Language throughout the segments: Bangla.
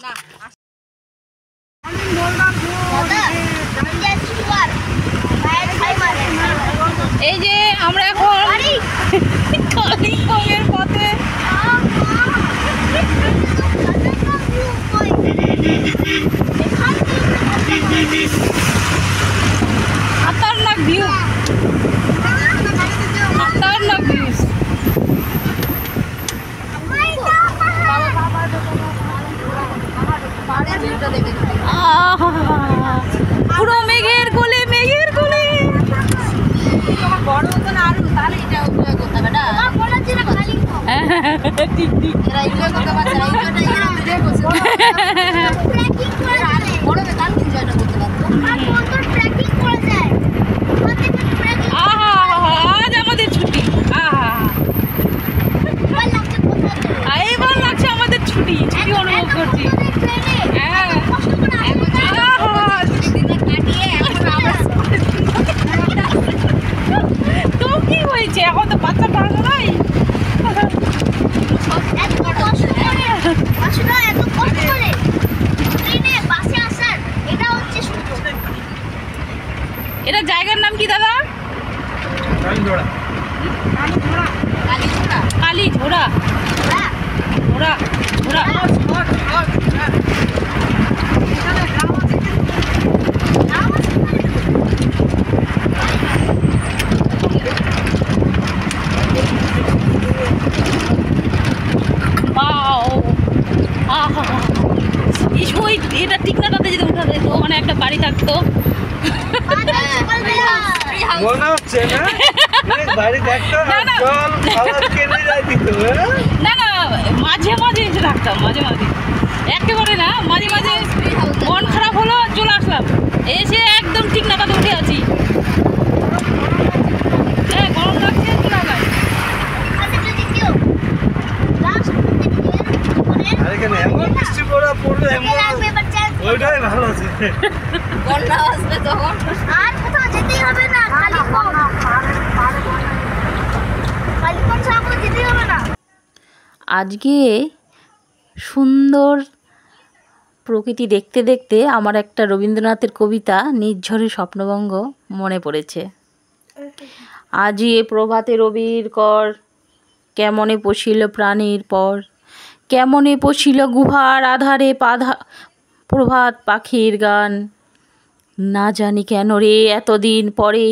না এই যে আমরা এখন কালিম্পংয়ের পথে खतरनाक व्यू खतरनाक व्यूज পুরো মেঘের কোলে বড় হতো না আরো তাহলে এটা উপরে করতে হবে না বলা ছিল খালি ঠিক ঠিক এরা এগুলো করতে পারছে না এইটা এরা ভিডিও করছে ট্র্যাকিং করে বড় বেকার কি জয়টা করতে পারতো আর মোটর ট্র্যাকিং করে যায় আমাদের ট্র্যাকিং আজ আমাদের ছুটি এবার লাগছে আমাদের ছুটি অনুভব করছি এখন তো বাচ্চা ভালো নাই এটা জায়গার নাম কি দাদা? কালীঝোড়া এটা টিকনাটাতে যদি উঠা যেত ওখানে একটা বাড়ি থাকতো না না মাঝে মাঝে এসে থাকতাম মাঝে একেবারে না মাঝে মন খারাপ হলো চলে আসলাম এসে একদম টিকনাটাতে উঠে আছি হ্যাঁ গরম লাগছে চলে আসলাম ওইটাই ভালো আছে বন্যা আসবে তখন আর কোথাও যেতেই হবে না কালিম্পং সাগরে যেতেই হবে না। আজকে সুন্দর প্রকৃতি দেখতে দেখতে আমার একটা রবীন্দ্রনাথের কবিতা নির্ঝরে স্বপ্নভঙ্গ মনে পড়েছে। আজি এ প্রভাতে রবির কর কেমনে পশিল প্রাণীর পর কেমনে পশিল গুহার আধারে প্রভাত পাখির গান না জানি কেন রে এতদিন পরে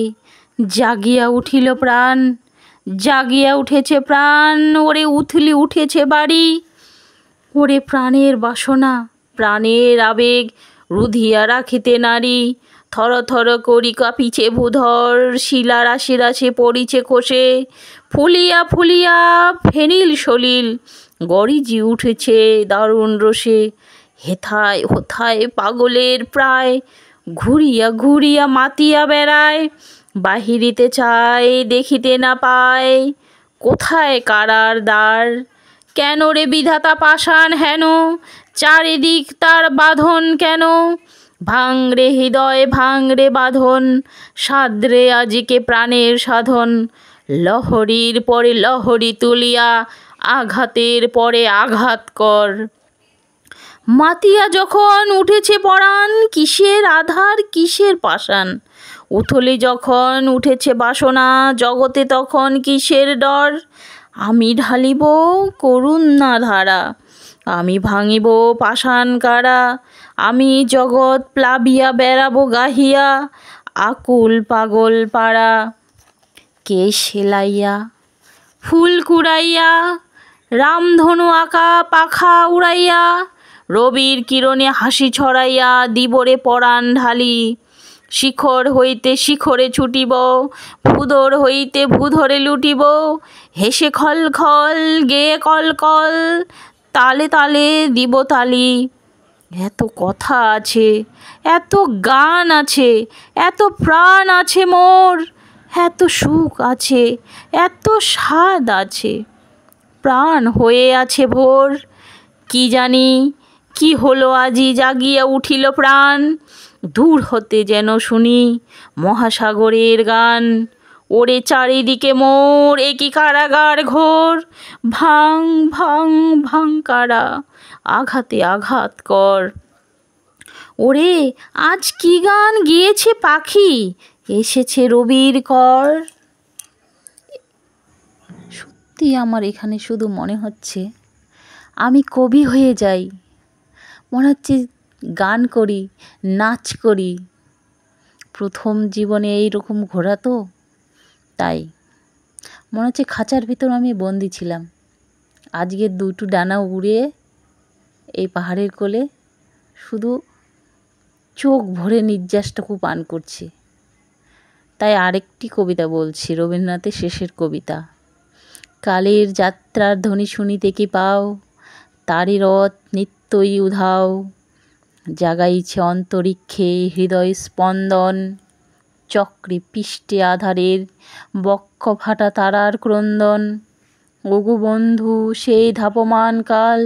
জাগিয়া উঠিল প্রাণ জাগিয়া উঠেছে প্রাণ ওরে উঠেছে বাড়ি ওরে প্রাণের বাসনা প্রাণের আবেগ রুধিয়া রাখিতে নারী থর থর করি কাঁপিছে ভূধর শিলা রাশি রাশি পড়িছে খসে ফুলিয়া ফুলিয়া ফেনিল সলিল গরিজি উঠেছে দারুণ রসে হেথায় হোথায় পাগলের প্রায় ঘুরিয়া ঘুরিয়া মাতিয়া বেড়ায় বাহিরিতে চায় দেখিতে না পায় কোথায় কারার দ্বার কেন রে বিধাতা পাষাণ হেন চারিদিক তার বাঁধন কেন ভাঙরে হৃদয় ভাঙরে বাঁধন সাদ্রে আজিকে প্রাণের সাধন লহরীর পরে লহরী তুলিয়া আঘাতের পরে আঘাত কর মাতিয়া যখন উঠেছে পরাণ কিসের আধার কিসের পাষাণ উথলে যখন উঠেছে বাসনা জগতে তখন কিসের ডর আমি ঢালিব করুণা ধারা আমি ভাঙিব পাষাণ কারা আমি জগৎ প্লাবিয়া বেড়াবো গাহিয়া আকুল পাগল পাড়া কে সেলাইয়া ফুল কুড়াইয়া রামধনু আঁকা পাখা উড়াইয়া রবির কিরণে হাসি ছড়াইয়া দিবরে পরাণ ঢালি শিখর হইতে শিখরে ছুটিব ভূধর হইতে ভূধরে লুটিব হেসে খল খল গেয়ে কল কল তালে তালে দিব তালি এত কথা আছে এত গান আছে এত প্রাণ আছে মোর এত সুখ আছে এত স্বাদ আছে প্রাণ হয়ে আছে ভোর কি জানি কি হলো আজি জাগিয়া উঠিল প্রাণ দূর হতে যেন শুনি মহাসাগরের গান ওরে চারিদিকে মোর একই কারাগার ঘোর, ভাং ভাং ভাং কারা, আঘাতে আঘাত কর। ওরে আজ কি গান গিয়েছে পাখি, এসেছে রবির কর। সত্যি আমার এখানে শুধু মনে হচ্ছে আমি কবি হয়ে যাই, মনে হচ্ছে গান করি, নাচ করি। প্রথম জীবনে এইরকম ঘোরা তো, তাই মনে হচ্ছে খাঁচার ভিতর আমি বন্দি ছিলাম। আজকে দুটো ডানা উড়ে এই পাহাড়ের কোলে শুধু চোখ ভরে নিঃশ্বাসটুকু পান করছি। তাই আরেকটি কবিতা বলছি, রবীন্দ্রনাথের শেষের কবিতা। কালের যাত্রার ধ্বনি শুনিতে কি পাও, তারি রথ নিত্যই উধাও, জাগাইছে অন্তরিক্ষে হৃদয় স্পন্দন, চক্রে পৃষ্ঠে আধারের বক্ষ ফাটা তারার ক্রন্দন। ওগো বন্ধু সেই ধাপমান কাল,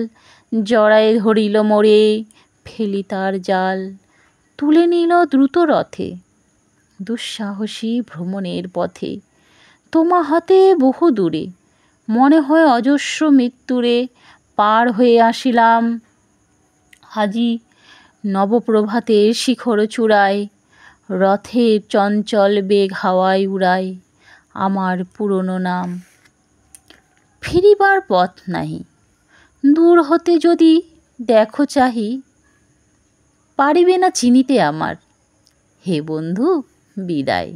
জড়ায় ধরিল মোরে ফেলি তার জাল, তুলে নিল দ্রুত রথে দুঃসাহসী ভ্রমণের পথে। তোমা হাতে বহু দূরে, মনে হয় অজস্র মৃত্যুরে পার হয়ে আসিলাম। আজি নবপ্রভাতের শিখর চূড়ায়, রথের চঞ্চল বেগ হাওয়ায় উড়ায় আমার পুরনো নাম। ফিরিবার পথ নাহি, দূর হতে যদি দেখো চাহি, পারিবে না চিনিতে আমার, হে বন্ধু বিদায়।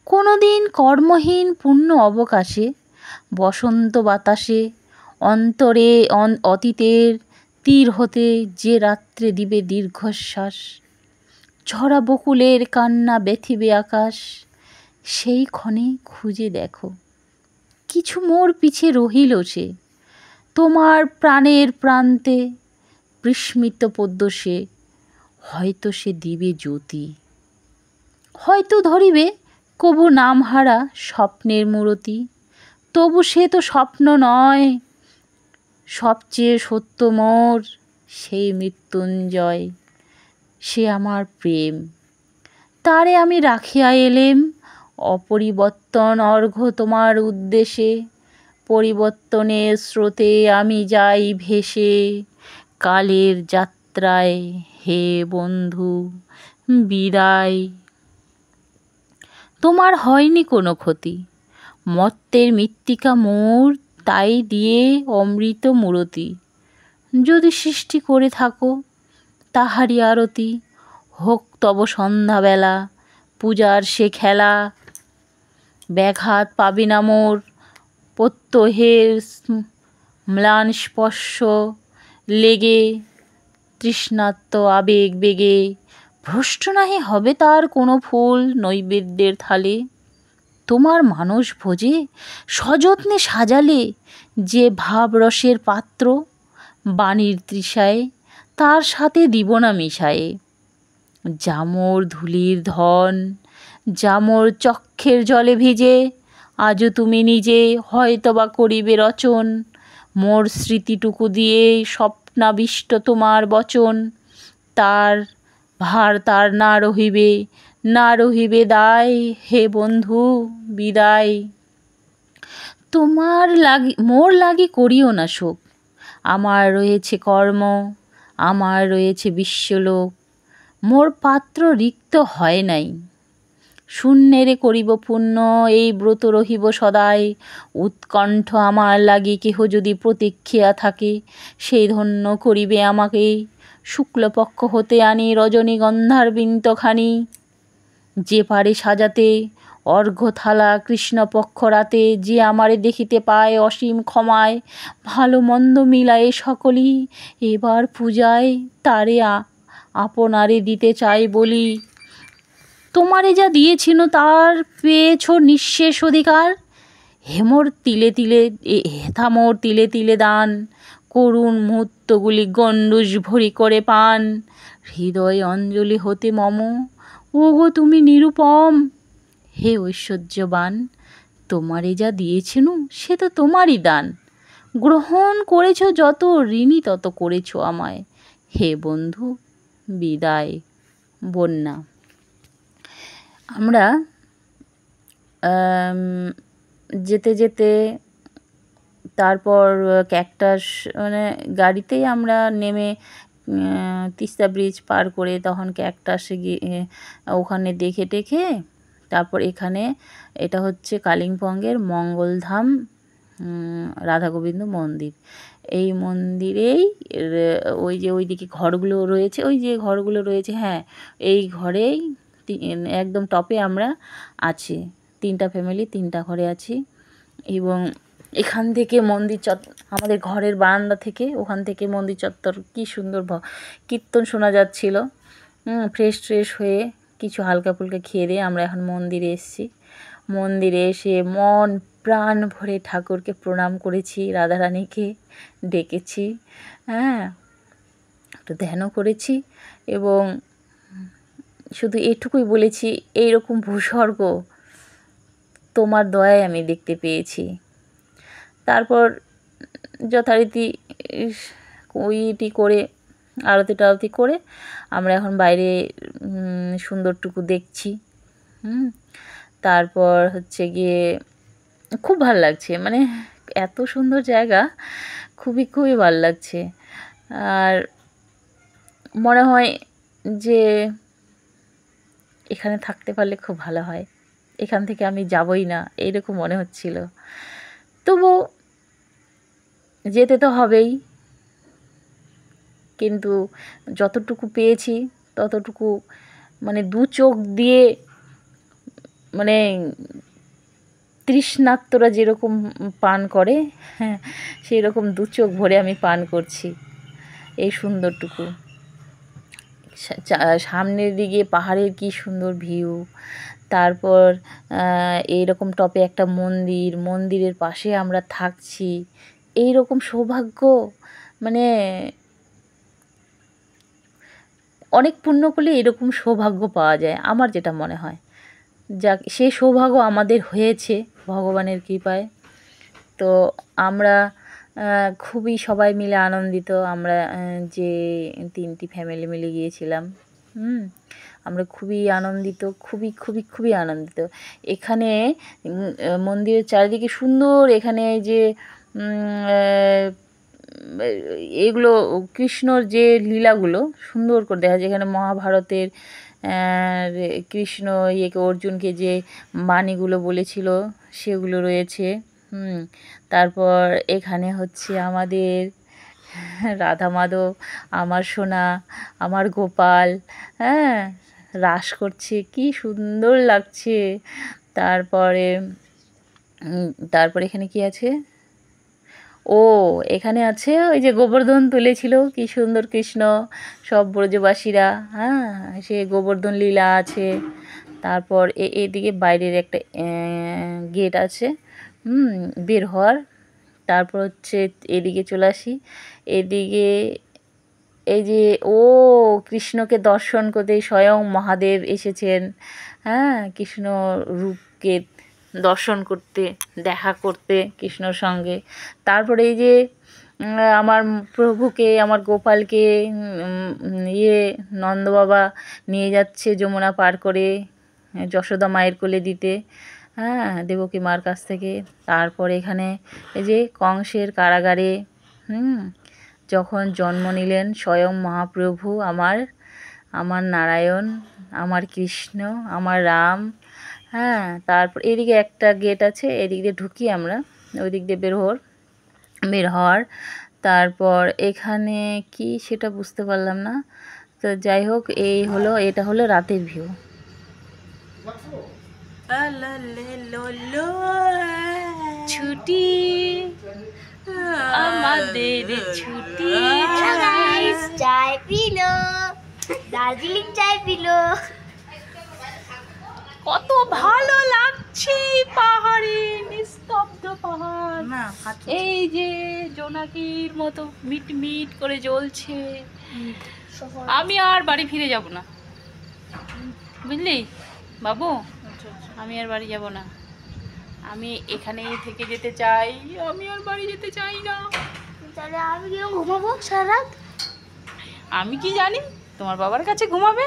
কোনো দিন কর্মহীন পূর্ণ অবকাশে, বসন্ত বাতাসে অন্তরে অতীতের তীর হতে যে রাত্রে দিবে দীর্ঘশ্বাস, ঝরা বকুলের কান্না ব্যথিবে আকাশ, সেই ক্ষণে খুঁজে দেখো কিছু মোর পিছে রহিল সে, তোমার প্রাণের প্রান্তে বিস্মিত পদ্ম সে, হয়তো সে দিবে জ্যোতি, হয়তো ধরিবে কবু নামহারা স্বপ্নের মূরতি। তবু সে তো স্বপ্ন নয়, সবচেয়ে সত্য মোর সেই মৃত্যুঞ্জয়, সে আমার প্রেম, তারে আমি রাখিয়া এলেম অপরিবর্তন অর্ঘ্য তোমার উদ্দেশে। পরিবর্তনের স্রোতে আমি যাই ভেসে, কালের যাত্রায় হে বন্ধু বিদায়। তোমার হয়নি কোনো ক্ষতি, মর্তের মৃত্তিকা মোর তাই দিয়ে অমৃত মূরতি। যদি সৃষ্টি করে থাকো তাহারি আরতি, হোক তব সন্ধ্যাবেলা পূজার সে খেলা। ব্যাঘাত পাবি না মোর প্রত্যহের ম্লান স্পর্শ লেগে, তৃষ্ণার্ত আবেগ বেগে ভ্রষ্ট নাহি হবে তার কোনো ফুল নৈবেদ্যের থালে। তোমার মানস ভোজে সযত্নে সাজালে যে ভাবরসের পাত্র, বাণীর তৃষায় তার সাথে দিব না মিশায়ে। জামর ধুলির ধন, জামর চক্ষের জলে ভিজে, আজও তুমি নিজে হয়তোবা করিবে রচন, মোর স্মৃতিটুকু দিয়ে স্বপ্নাবিষ্ট তোমার বচন। তার ভার তার না রহিবে, না রহিবে দায়, হে বন্ধু বিদায়। তোমার লাগি মোর লাগি করিও না শোক, আমার রয়েছে কর্ম, আমার রয়েছে বিশ্বলোক। মোর পাত্র রিক্ত হয় নাই, শূন্যেরে করিব পূর্ণ এই ব্রত রহিব সদাই। উৎকণ্ঠ আমার লাগি কেহ যদি প্রতীক্ষিয়া থাকে, সেই ধন্য করিবে আমাকে। শুক্লপক্ষ হতে আনি রজনীগন্ধার বৃন্তখানি, যে পারে সাজাতে অর্ঘ্য থালা কৃষ্ণপক্ষ রাতে। যে আমারে দেখিতে পায় অসীম ক্ষমায়, ভালো মন্দ মিলায়ে সকলই এবার পূজায় তারে আপনারে দিতে চাই বলি। তোমারে যা দিয়েছিল তার পেয়েছ নিঃশেষ অধিকার, হেমোর তিলে তিলে হেথামোর তিলে তিলে দান, করুণ মুহূর্তগুলি গণ্ডূষ ভরি করে পান। হৃদয় অঞ্জলি হতে মম, ওগো তুমি নিরুপম, হে ঐশ্বর্যবান। তোমারে যা দিয়েছিনু সে তো তোমারই দান, গ্রহণ করেছ যত ঋণী তত করেছ আমায়, হে বন্ধু বিদায়। বন্যা। আমরা যেতে যেতে তারপর ক্যাকটাস মানে গাড়িতেই আমরা নেমে তিস্তা ব্রিজ পার করে তখন ক্যাকটাসে গিয়ে ওখানে দেখে টেখে তারপর এখানে এটা হচ্ছে কালিম্পংয়ের মঙ্গলধাম রাধা গোবিন্দ মন্দির। এই মন্দিরেই ওই যে ওইদিকে ঘরগুলো রয়েছে, ওই যে ঘরগুলো রয়েছে, হ্যাঁ এই ঘরেই একদম টপে আমরা আছি, 3টা ফ্যামিলি 3টা ঘরে আছি। এবং এখান থেকে মন্দির আমাদের ঘরের বারান্দা থেকে ওখান থেকে মন্দির চত্বর কী সুন্দর কীর্তন শোনা যাচ্ছিল। ফ্রেশ হয়ে কিছু হালকা ফুলকা খেয়ে দিয়ে আমরা এখন মন্দিরে এসেছি। মন্দিরে এসে মন প্রাণ ভরে ঠাকুরকে প্রণাম করেছি, রাধারানীকে ডেকেছি, হ্যাঁ একটু ধ্যানও করেছি এবং শুধু এটুকুই বলেছি, এইরকম ভূস্বর্গ তোমার দয়ায় আমি দেখতে পেয়েছি। তারপর যথারীতি ওইটি করে আরতি করে আমরা এখন বাইরে সুন্দরটুকু দেখছি। তারপর হচ্ছে গিয়ে খুব ভালো লাগছে, মানে এত সুন্দর জায়গা, খুবই ভালো লাগছে। আর মনে হয় যে এখানে থাকতে পারলে খুব ভালো হয়, এখান থেকে আমি যাবই না এইরকম মনে হচ্ছিল। তবু যেতে তো হবেই, কিন্তু যতটুকু পেয়েছি ততটুকু মানে 2 চোখ দিয়ে, মানে তৃষ্ণার্তরা যেরকম পান করে, হ্যাঁ সেই রকম 2 চোখ ভরে আমি পান করছি এই সুন্দরটুকু। সামনের দিকে পাহাড়ের কি সুন্দর ভিউ, তারপর এইরকম টপে একটা মন্দিরের পাশে আমরা থাকছি, এই রকম সৌভাগ্য মানে অনেক পুণ্য করলে এরকম সৌভাগ্য পাওয়া যায়, আমার যেটা মনে হয়। যাক, সেই সৌভাগ্য আমাদের হয়েছে ভগবানের কৃপায়। তো আমরা খুবই সবাই মিলে আনন্দিত, আমরা যে 3টি ফ্যামিলি মিলে গিয়েছিলাম, আমরা খুবই আনন্দিত, খুবই আনন্দিত। এখানে মন্দিরের চারিদিকে সুন্দর, এখানে যে এগুলো কৃষ্ণর যে লীলাগুলো সুন্দর করে দেখা যায়। এখানে মহাভারতের কৃষ্ণ অর্জুনকে যে বাণীগুলো বলেছিল সেগুলো রয়েছে। তারপর এখানে হচ্ছে আমাদের রাধা মাধব, আমার সোনা, আমার গোপাল, হ্যাঁ রাস করছে, কি সুন্দর লাগছে। তারপরে এখানে কি আছে, এখানে আছে ওই যে গোবর্ধন তুলেছিল, কি সুন্দর কৃষ্ণ, সব ব্রজবাসীরা, হ্যাঁ সে গোবর্ধন লীলা আছে। তারপর এদিকে বাইরের একটা গেট আছে বের হওয়ার। তারপর হচ্ছে এদিকে চলে আসি, এদিকে এই যে কৃষ্ণকে দর্শন করতে স্বয়ং মহাদেব এসেছেন, হ্যাঁ কৃষ্ণ রূপকে দর্শন করতে, দেখা করতে কৃষ্ণর সঙ্গে। তারপরে এই যে আমার প্রভুকে, আমার গোপালকে নন্দবাবা নিয়ে যাচ্ছে যমুনা পার করে যশোদা মায়ের কোলে দিতে, হ্যাঁ দেবকী মার কাছ থেকে। তারপর এখানে এই যে কংসের কারাগারে যখন জন্ম নিলেন স্বয়ং মহাপ্রভু, আমার নারায়ণ, আমার কৃষ্ণ, আমার রাম, হ্যাঁ। তারপর এদিকে একটা গেট আছে, এদিক দিয়ে ঢুকি আমরা, ওই দিক দিয়ে বের হওয়ার। তারপর এখানে কি সেটা বুঝতে পারলাম না, তো যাই হোক এটা হলো রাতের ভিউ। ছুটি আমাদের ছুটি, চায় পিলো, দার্জিলিং চায় পিলো, কত ভালো লাগছে পাহাড়ে, নিস্তব্ধ পাহাড়, এই যে জোনাকির মতো মিট করে জ্বলছে। আমি আর বাড়ি ফিরে যাব না, বুঝলি বাবু, আমি আর বাড়ি যাব না, আমি এখানেই থেকে যেতে চাই, আমি আর বাড়ি যেতে চাই না। তাহলে আমি কিরকম ঘুমাবো সারা রাত? আমি কি জানি, তোমার বাবার কাছে ঘুমাবে।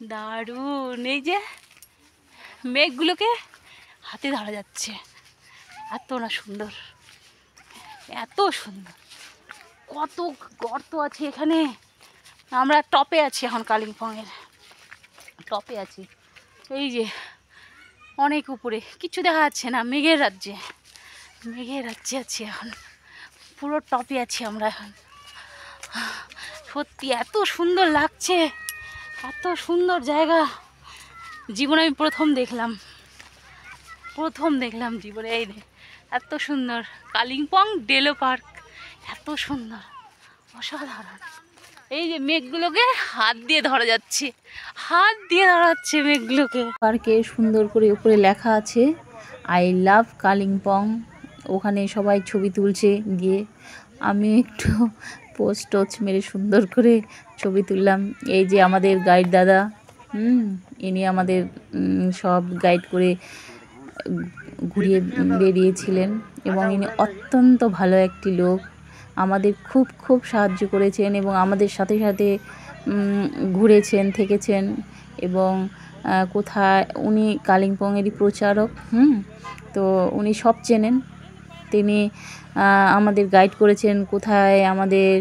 দারুণ। এই যে মেঘগুলোকে হাতে ধরা যাচ্ছে, এত না সুন্দর, এত সুন্দর। কত গর্ত আছে এখানে। আমরা টপে আছি এখন, কালিম্পংয়ের টপে আছি। এই যে অনেক উপরে, কিছু দেখা যাচ্ছে না, মেঘের রাজ্যে, মেঘের রাজ্যে আছি এখন, পুরো টপে আছি আমরা এখন। সত্যি এত সুন্দর লাগছে, এত সুন্দর জায়গা। জীবনে আমি প্রথম দেখলাম জীবনে। এই এত সুন্দর কালিম্পং ডেলো পার্ক, এত সুন্দর, অসাধারণ। এই যে মেঘগুলোকে হাত দিয়ে ধরা যাচ্ছে, মেঘগুলোকে। পার্কে সুন্দর করে উপরে লেখা আছে আই লাভ কালিম্পং। ওখানে সবাই ছবি তুলছে গিয়ে, আমি একটু পোস্ট টোচ মেরে সুন্দর করে ছবি তুললাম। এই যে আমাদের গাইড দাদা, ইনি আমাদের সব গাইড করে ঘুরিয়ে বেরিয়েছিলেন এবং ইনি অত্যন্ত ভালো একটি লোক। আমাদের খুব খুব সাহায্য করেছেন এবং আমাদের সাথে সাথে ঘুরেছেন, থেকেছেন। এবং কোথায়, উনি কালিম্পংয়েরই প্রচারক, তো উনি সব চেনেন। তিনি আমাদের গাইড করেছেন কোথায় আমাদের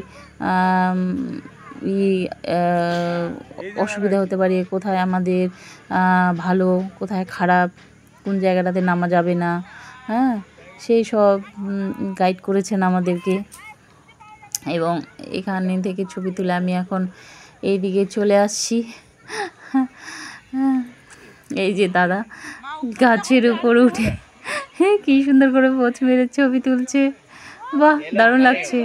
অসুবিধা হতে পারে, কোথায় আমাদের ভালো, কোথায় খারাপ, কোন জায়গাটাতে নামা যাবে না, সেই সব গাইড করেছেন আমাদেরকে। এবং এখানে থেকে ছবি তুলে আমি এখন এই দিকে চলে আসছি। এই যে দাদা গাছের উপর উঠে কি সুন্দর করে পোজ মেরে ছবি তুলছে, বাহ দারুণ লাগছে।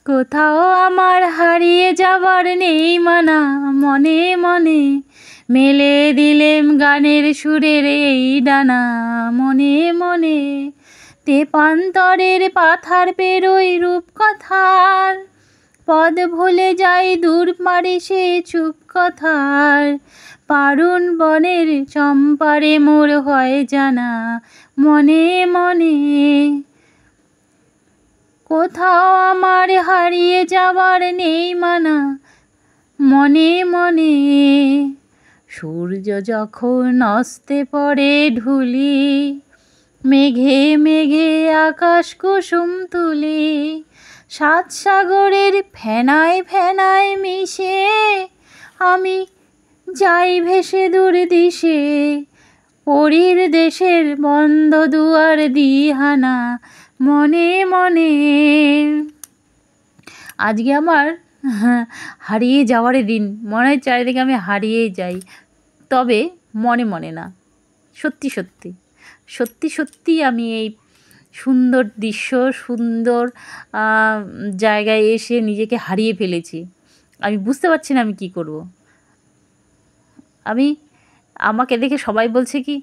কোথাও আমার হারিয়ে যাবার নেই মানা, মনে মনে মেলে দিলেম গানের সুরের এই ডানা, মনে মনে তেপান্তরের পাথার পেরোই রূপকথার, পদ ভুলে যাই দূর মারে সে চুপ কথার, পারুণ বনের চম্পারে মোর হয় জানা, মনে মনে। কোথাও আমার হারিয়ে যাবার নেই মানা, মনে মনে। সূর্য যখন অস্তে পড়ে ঢুলি, মেঘে মেঘে আকাশ কুসুম তুলি, সাত সাগরের ফেনায় ফেনায় মিশে আমি যাই ভেসে দূর দিশে, পরীর দেশের বন্ধ দুয়ার দিহানা, মনে মনে। আজকে আমার হারিয়ে যাওয়ার দিন, মনে হয় চারিদিকে আমি হারিয়েই যাই, তবে মনে মনে না, সত্যি সত্যি সত্যি সত্যি আমি এই সুন্দর দৃশ্য, সুন্দর জায়গায় এসে নিজেকে হারিয়ে ফেলেছি। আমি বুঝতে পারছি না আমি কি করব। আমাকে দেখে সবাই বলছে কি,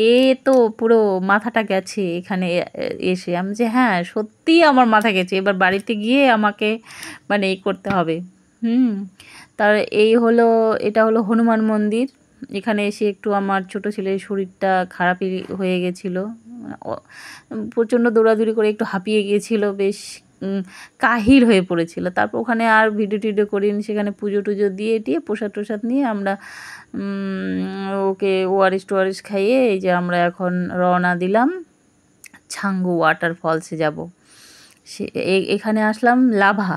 এ তো পুরো মাথাটা গেছে এখানে এসে। আমি যে হ্যাঁ সত্যিই আমার মাথা গেছে, এবার বাড়িতে গিয়ে আমাকে মানে এই করতে হবে। তার এটা হলো হনুমান মন্দির। এখানে এসে একটু আমার ছোটো ছেলের শরীরটা খারাপই হয়ে গেছিলো, প্রচণ্ড দৌড়াদৌড়ি করে একটু হাঁপিয়ে গিয়েছিল, বেশ কাহিল হয়ে পড়েছিল। তারপর ওখানে আর ভিডিও টিডিও করিনি, সেখানে পুজো টুজো দিয়ে প্রসাদ টোসাদ নিয়ে আমরা ওকে ওআরএস খাইয়ে এই যে আমরা এখন রওনা দিলাম ছাঙ্গু ওয়াটারফলসে যাব। এখানে আসলাম লাভা,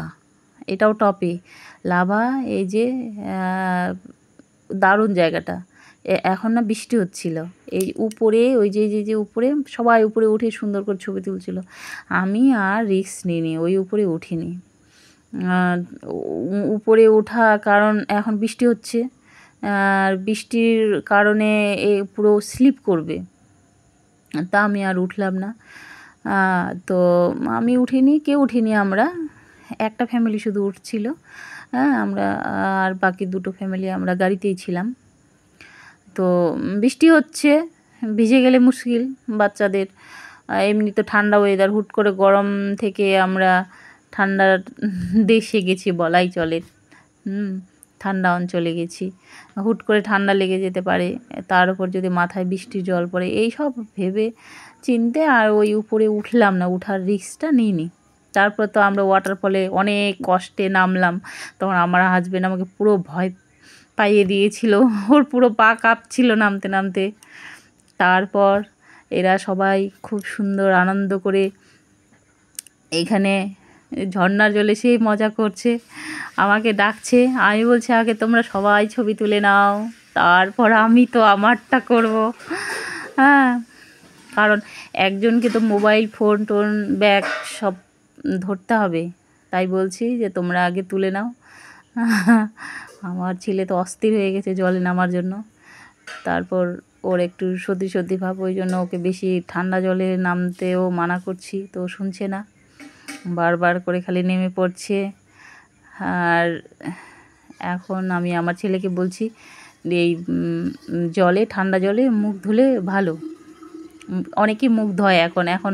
এটাও টপে লাভা। এই যে দারুণ জায়গাটা। এখন না বৃষ্টি হচ্ছিল, এই উপরে ওই যে উপরে সবাই উপরে উঠে সুন্দর করে ছবি তুলছিল। আমি আর রিস্ক নিইনি, ওই উপরে উঠিনি। উপরে ওঠা কারণ এখন বৃষ্টি হচ্ছে, আর বৃষ্টির কারণে পুরো স্লিপ করবে, তা আমি আর উঠলাম না। তো আমি উঠিনি, কেউ উঠিনি, আমরা একটা ফ্যামিলি শুধু উঠছিল, আমরা আর বাকি দুটো ফ্যামিলি আমরা গাড়িতেই ছিলাম। তো বৃষ্টি হচ্ছে, ভিজে গেলে মুশকিল বাচ্চাদের, এমনি তো ঠান্ডা ওয়েদার, হুট করে গরম থেকে আমরা ঠান্ডা দেশে গেছি বলাই চলে, ঠান্ডা অঞ্চলে গেছি, হুট করে ঠান্ডা লেগে যেতে পারে, তার উপর যদি মাথায় বৃষ্টির জল পড়ে, এই সব ভেবে চিনতে আর ওই উপরে উঠলাম না, উঠার রিস্কটা নিইনি। তারপর তো আমরা ওয়াটারফলে অনেক কষ্টে নামলাম। তখন আমার হাজবেন্ড আমাকে পুরো ভয় পাইয়ে দিয়েছিল, ওর পুরো পা কাঁপছিল নামতে নামতে। তারপর এরা সবাই খুব সুন্দর আনন্দ করে এখানে ঝর্ণার জলে সেই মজা করছে, আমাকে ডাকছে। আমি বলছি আগে তোমরা সবাই ছবি তুলে নাও, তারপর আমি তো আমারটা করব। হ্যাঁ, কারণ একজনকে তো মোবাইল ফোন টোন ব্যাগ সব ধরতে হবে, তাই বলছি যে তোমরা আগে তুলে নাও। আমার ছেলে তো অস্থির হয়ে গেছে জলে নামার জন্য। তারপর ওর একটু সর্দি সর্দি ভাব, ওই জন্য ওকে বেশি ঠান্ডা জলে নামতেও মানা করছি, তো শুনছে না, বারবার করে খালি নেমে পড়ছে। আর এখন আমি আমার ছেলেকে বলছি এই জলে, ঠান্ডা জলে মুখ ধুলে ভালো। অনেকেই মুখ ধোয় এখন, এখন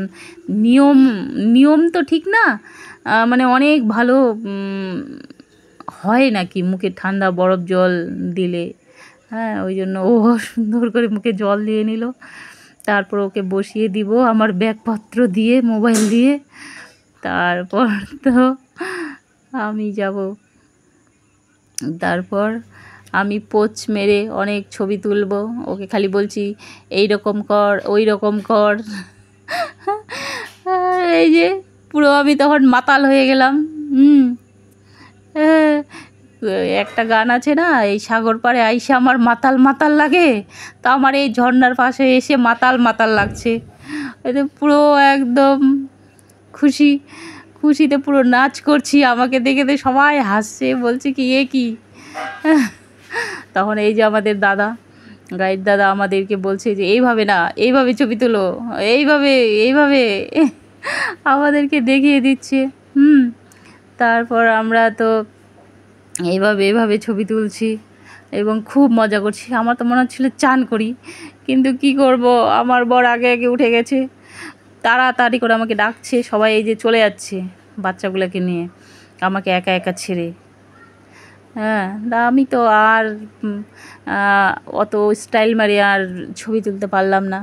নিয়ম তো ঠিক না, মানে অনেক ভালো হয় নাকি মুখে ঠান্ডা বরফ জল দিলে। হ্যাঁ, ওই জন্য ও সুন্দর করে মুখে জল দিয়ে নিল। তারপর ওকে বসিয়ে দিব আমার ব্যাগপত্র দিয়ে, মোবাইল দিয়ে। তারপর তো আমি যাব। তারপর আমি পোজ মেরে অনেক ছবি তুলব, ওকে খালি বলছি এই রকম কর, ওই রকম কর। এই যে পুরো আমি তখন মাতাল হয়ে গেলাম। একটা গান আছে না, এই সাগর পাড়ে আইসে আমার মাতাল মাতাল লাগে, তো আমার এই ঝর্ণার পাশে এসে মাতাল মাতাল লাগছে। এতে পুরো একদম খুশিতে পুরো নাচ করছি, আমাকে দেখে সবাই হাসছে, বলছে কি এ কি। তখন এই যে আমাদের দাদা, গাইড দাদা আমাদেরকে বলছে যে এইভাবে না, এইভাবে ছবি তোলো, এইভাবে আমাদেরকে দেখিয়ে দিচ্ছে। তারপর আমরা তো এইভাবে ছবি তুলছি এবং খুব মজা করছি। আমার তো মনে হচ্ছিলো চান করি, কিন্তু কি করব, আমার বর আগে আগে উঠে গেছে, তাড়াতাড়ি করে আমাকে ডাকছে। সবাই এই যে চলে যাচ্ছে বাচ্চাগুলোকে নিয়ে, আমাকে একা একা ছেড়ে। হ্যাঁ, আমি তো আর অত স্টাইল মারি আর ছবি তুলতে পারলাম না।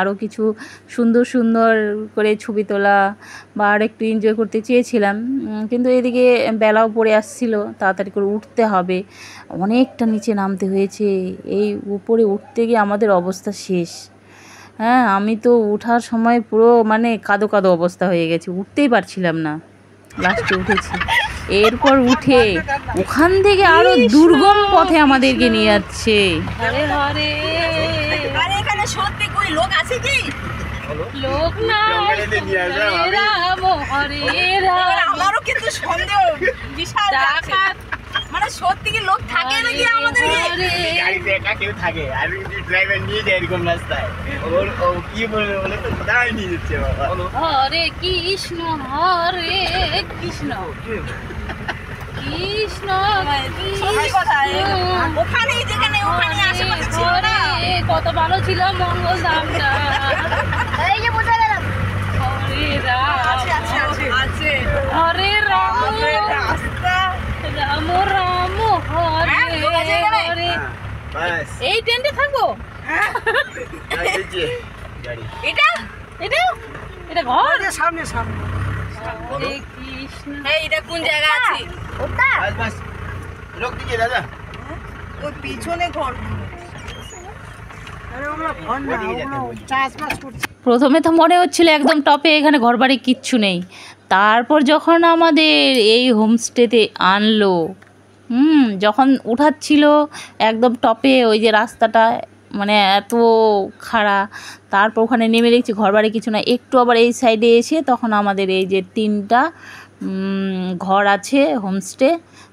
আরও কিছু সুন্দর করে ছবি তোলা বা আর একটু এনজয় করতে চেয়েছিলাম, কিন্তু এদিকে বেলাও পড়ে আসছিল, তাড়াতাড়ি করে উঠতে হবে, অনেকটা নিচে নামতে হয়েছে। এই উপরে উঠতে গিয়ে আমাদের অবস্থা শেষ। হ্যাঁ, আমি তো ওঠার সময় পুরো মানে কাদো কাদো অবস্থা হয়ে গেছে, উঠতেই পারছিলাম না, লাস্টে উঠেছি। এরপর উঠে ওখান থেকে আরো দুর্গম পথে আমাদেরকে নিয়ে যাচ্ছে। সত্যি কই লোক আছে কি? লোক না, আমারও কিন্তু সন্দেহ বিশাল আছে, মানে সত্যি কি লোক থাকে নাকি আমাদের গাড়িতে একা কেউ থাকে, আর যদি ড্রাইভার নিয়ে যায় এরকম রাস্তায়, ওর ও কি বলবে বলে তো দাঁড়িয়ে নিয়ে যাচ্ছে বাবা। হরে কৃষ্ণ হরে কৃষ্ণ কৃষ্ণ ওখানে যেখানে ওখানে আশেপাশে ছিল না, কত ভালো ছিল মঙ্গল ধামটা। এই যে বুঝা গেলাম হরে রাম আছে হরে রাম রাস্তা রাম রাম হরে হরে। বাস এই ট্রেনটা থাকবো, এই যে গাড়ি, এটা এটা এটা ঘর সামনে হরে কৃষ্ণ। এই এটা কোন জায়গা আছে ওটা? বাস বাস লোক দিকে দাদা, ওই পিছনে ঘর। আরে ওগুলো ঘর না, ওগুলো চাষবাস করছে। প্রথমে তো মনে হচ্ছিল একদম টপে, এখানে ঘরবাড়ি কিচ্ছু নেই। তারপর যখন আমাদের এই হোমস্টেতে আনলো, যখন উঠাচ্ছিল একদম টপে, ওই যে রাস্তাটা মানে এত খাড়া, তারপর ওখানে নেমে দেখছি ঘরবাড়ি কিছু না। একটু আবার এই সাইডে এসে তখন আমাদের এই যে 3টা ঘর আছে হোমস্টে,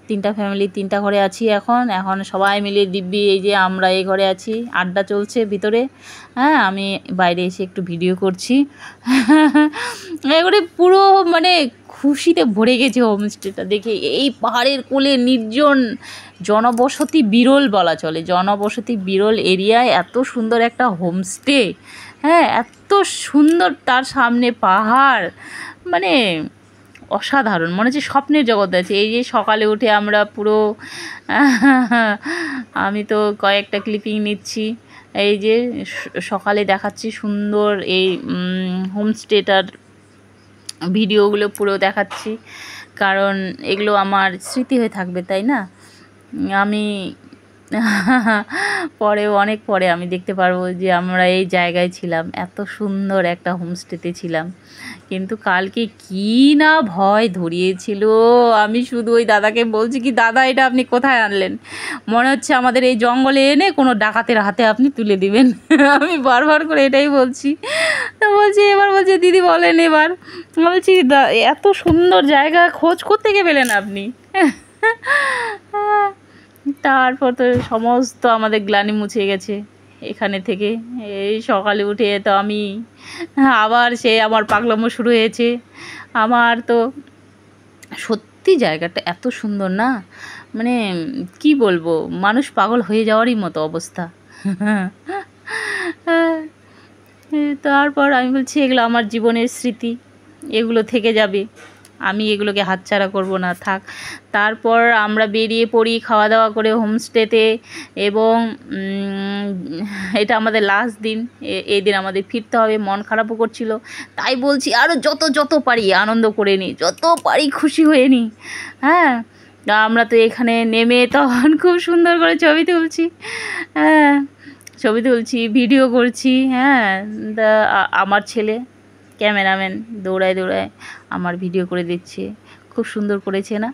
3টা ফ্যামিলি, 3টা ঘরে আছি এখন সবাই মিলে দিব্যি। এই যে আমরা এই ঘরে আছি, আড্ডা চলছে ভিতরে। হ্যাঁ, আমি বাইরে এসে একটু ভিডিও করছি। এবারে পুরো মানে খুশিতে ভরে গেছে হোমস্টেটা দেখে। এই পাহাড়ের কোলে নির্জন, জনবসতি বিরল বলা চলে, জনবসতি বিরল এরিয়ায় এত সুন্দর একটা হোমস্টে। হ্যাঁ, এত সুন্দর, তার সামনে পাহাড়, মানে অসাধারণ, মনে হচ্ছে স্বপ্নের জগৎ আছে। এই যে সকালে উঠে আমরা পুরো আমি তো কয়েকটা ক্লিপিং নিচ্ছি। এই যে সকালে দেখাচ্ছি সুন্দর এই হোমস্টেটার ভিডিওগুলো পুরো দেখাচ্ছি, কারণ এগুলো আমার স্মৃতি হয়ে থাকবে, তাই না? আমি অনেক পরে আমি দেখতে পারবো যে আমরা এই জায়গায় ছিলাম, এত সুন্দর একটা হোমস্টেতে ছিলাম। কিন্তু কালকে কি না ভয় ধরিয়েছিল, আমি শুধু ওই দাদাকে বলছি কি, দাদা এটা আপনি কোথায় আনলেন? মনে হচ্ছে আমাদের এই জঙ্গলে এনে কোনো ডাকাতের হাতে আপনি তুলে দিবেন। আমি বারবার করে এটাই বলছি। তো বলছি, এবার বলছে দিদি বলেন এবার। বলছি এত সুন্দর জায়গা খোঁজ করতে গিয়ে পেলেন আপনি? তারপর তো সমস্ত আমাদের গ্লানি মুছে গেছে এখানে থেকে। এই সকালে উঠে তো আমি আবার সে আমার পাগলামো শুরু হয়েছে। আমার তো সত্যি জায়গাটা এত সুন্দর না, মানে কি বলবো, মানুষ পাগল হয়ে যাওয়ারই মতো অবস্থা। তারপর আমি বলছি এগুলো আমার জীবনের স্মৃতি, এগুলো থেকে যাবে, আমি এগুলোকে হাতছাড়া করব না, থাক। তারপর আমরা বেরিয়ে পড়ি খাওয়া দাওয়া করে হোমস্টেতে, এবং এটা আমাদের লাস্ট দিন। এই দিন আমাদের ফিরতে হবে। মন খারাপও করছিল, তাই বলছি আরও যত পারি আনন্দ করে নিই, যত পারি খুশি হয়ে নিই। হ্যাঁ, আমরা তো এখানে নেমে তখন খুব সুন্দর করে ছবি তুলছি, হ্যাঁ ছবি তুলছি, ভিডিও করছি। হ্যাঁ, আমার ছেলে ক্যামেরাম্যান দৌড়ায় আমার ভিডিও করে দিচ্ছে। খুব সুন্দর করেছে না?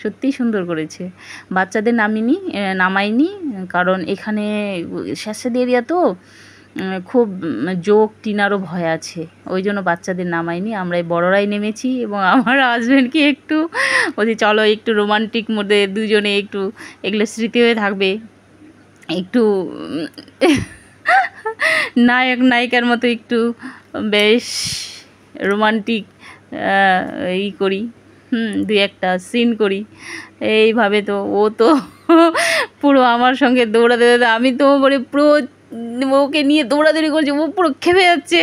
সত্যিই সুন্দর করেছে। বাচ্চাদের নামাইনি, কারণ এখানে স্যাঁতস্যাঁতে এরিয়া তো, খুব জোক টিনারও ভয় আছে, ওই জন্য বাচ্চাদের নামাইনি, আমরা এই বড়রাই নেমেছি। এবং আমার হাজব্যান্ডকে একটু বলছি চলো একটু রোমান্টিক মোডে দুজনে একটু, এগুলো স্মৃতি হয়ে থাকবে, একটু নায়ক নায়িকার মতো একটু বেশ রোমান্টিক করি, দুই একটা সিন করি এইভাবে। তো ও তো পুরো আমার সঙ্গে দৌড়াতে আমি তো মানে পুরো ওকে নিয়ে দৌড়াদৌড়ি করছি, ও পুরো খেপে যাচ্ছে।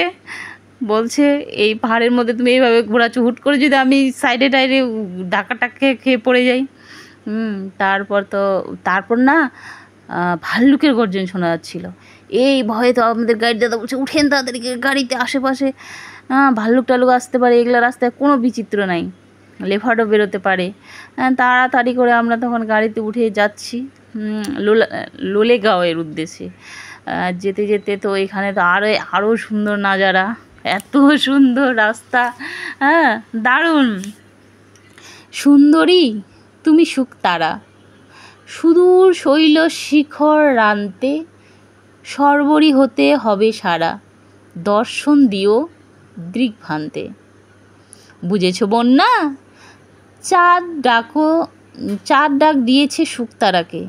বলছে এই পাহাড়ের মধ্যে তুমি এইভাবে ঘোরাচ্ছ, হুট করে যদি আমি সাইডে টাইডে ধাক্কা খেয়ে পড়ে যাই। তারপর না ভাল্লুকের গর্জন শোনা যাচ্ছিলো। এই ভয়ে তো আমাদের গাড়ি দাদা বলছে উঠেন তাড়াতাড়ি গাড়িতে, আশেপাশে ভাল্লুক টাল্লুক আসতে পারে, এগুলো রাস্তায় কোনো বিচিত্র নাই, লেফার্ডও বেরোতে পারে। তাড়াতাড়ি করে আমরা তখন গাড়িতে উঠে যাচ্ছি লোলেগাঁওয়ের উদ্দেশ্যে। যেতে যেতে তো এখানে তো আরও সুন্দর নাজারা, এত সুন্দর রাস্তা, হ্যাঁ দারুণ। সুন্দরী তুমি শুকতারা, সুদূর শৈল শিখর রান্তে, সর্বরী হতে হবে সারা, দর্শন দিও দৃগ্ভান্তে। বুঝেছ বন্যা? চাঁদ ডাক দিয়েছে শুকতারাকে,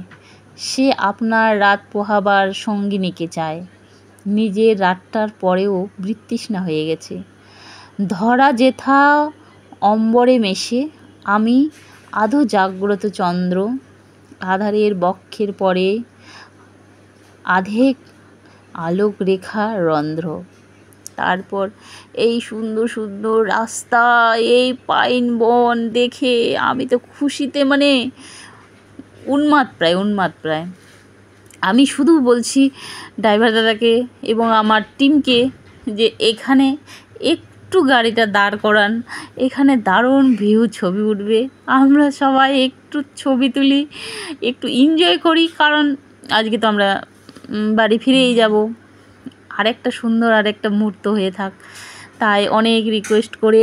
সে আপনার রাত পোহাবার সঙ্গিনীকে চায়, নিজের রাতটার পরেও বৃত্তৃষ্ণা হয়ে গেছে। ধরা যেথা অম্বরে মেশে, আমি আধো জাগ্রত চন্দ্র, আধারের বক্ষের পরে আধেক আলোক রেখা রন্ধ্র। তারপর এই সুন্দর সুন্দর রাস্তা, এই পাইন বন দেখে আমি তো খুশিতে মানে উন্মাদ প্রায়। আমি শুধু বলছি ড্রাইভার দাদাকে এবং আমার টিমকে যে এখানে একটু গাড়িটা দাঁড় করান, এখানে দারুণ ভিউ ছবি উঠবে, আমরা সবাই একটু ছবি তুলি, একটু এনজয় করি, কারণ আজকে তো আমরা বাড়ি ফিরেই যাব, আরেকটা সুন্দর আরেকটা মুহূর্ত হয়ে থাক। তাই অনেক রিকোয়েস্ট করে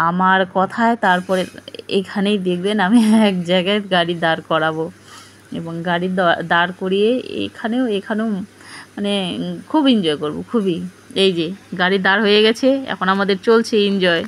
আমার কথায় তারপরে এখানেই দেখবেন আমি এক জায়গায় গাড়ি দাঁড় করাবো, এবং গাড়ি দাঁড় করিয়ে এখানেও মানে খুব এনজয় করব, খুবই। এই যে গাড়ি দাঁড় হয়ে গেছে, এখন আমাদের চলছে এনজয়।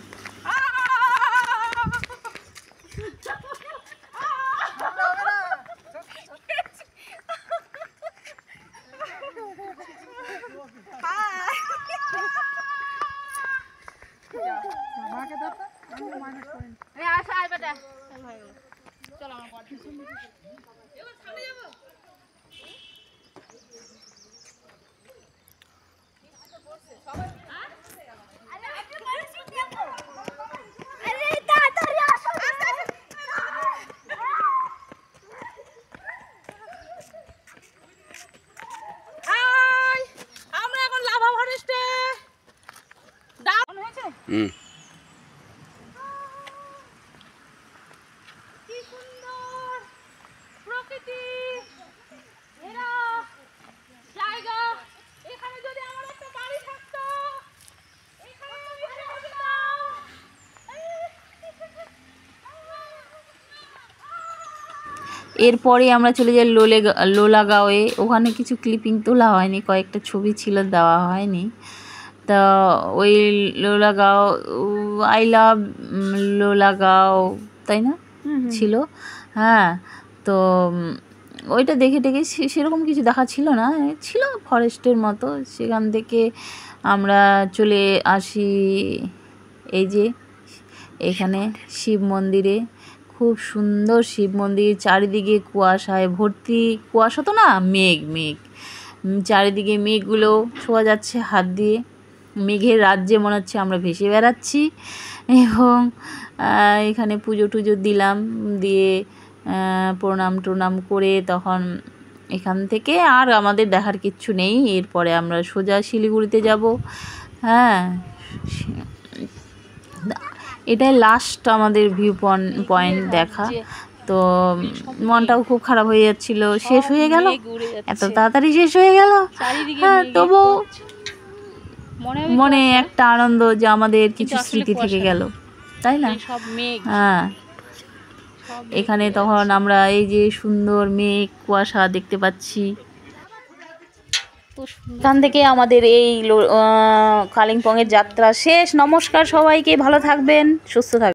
এরপরে আমরা চলে যাই লোলাগাঁওয়ে। ওখানে কিছু ক্লিপিং তোলা হয়নি, কয়েকটা ছবি ছিল, দেওয়া হয়নি। তা ওই লোলাগাঁও, আই লাভ লোলাগাঁও, তাই না ছিল? হ্যাঁ, তো ওইটা দেখে টেকে সেরকম কিছু দেখা ছিল না, ছিল ফরেস্টের মতো। সেখান থেকে আমরা চলে আসি এই যে এখানে শিব মন্দিরে। খুব সুন্দর শিব মন্দির, চারিদিকে কুয়াশায় ভর্তি। কুয়াশা তো না, মেঘ মেঘ, চারিদিকে মেঘগুলো ছোঁয়া যাচ্ছে হাত দিয়ে। মেঘের রাজ্যে মনে হচ্ছে আমরা ভেসে বেড়াচ্ছি। এবং এখানে পুজো টুজো দিলাম, দিয়ে প্রণাম টনাম করে তখন এখান থেকে আর আমাদের দেখার কিচ্ছু নেই। এরপরে আমরা সোজা শিলিগুড়িতে যাব। হ্যাঁ, এটাই লাস্ট আমাদের ভিউ পয়েন্ট দেখা। তো মনটাও খুব খারাপ হয়ে যাচ্ছিল, শেষ হয়ে গেল, এত তাড়াতাড়ি শেষ হয়ে গেল। হ্যাঁ, তবু মনে একটা আনন্দ যে আমাদের কিছু স্মৃতি থেকে গেল, তাই না? হ্যাঁ, এখানে তখন আমরা এই যে সুন্দর মেঘ কুয়াশা দেখতে পাচ্ছি। এখান থেকে আমাদের এই কালিম্পংয়ের যাত্রা শেষ। নমস্কার সবাইকে, ভালো থাকবেন, সুস্থ থাকবেন।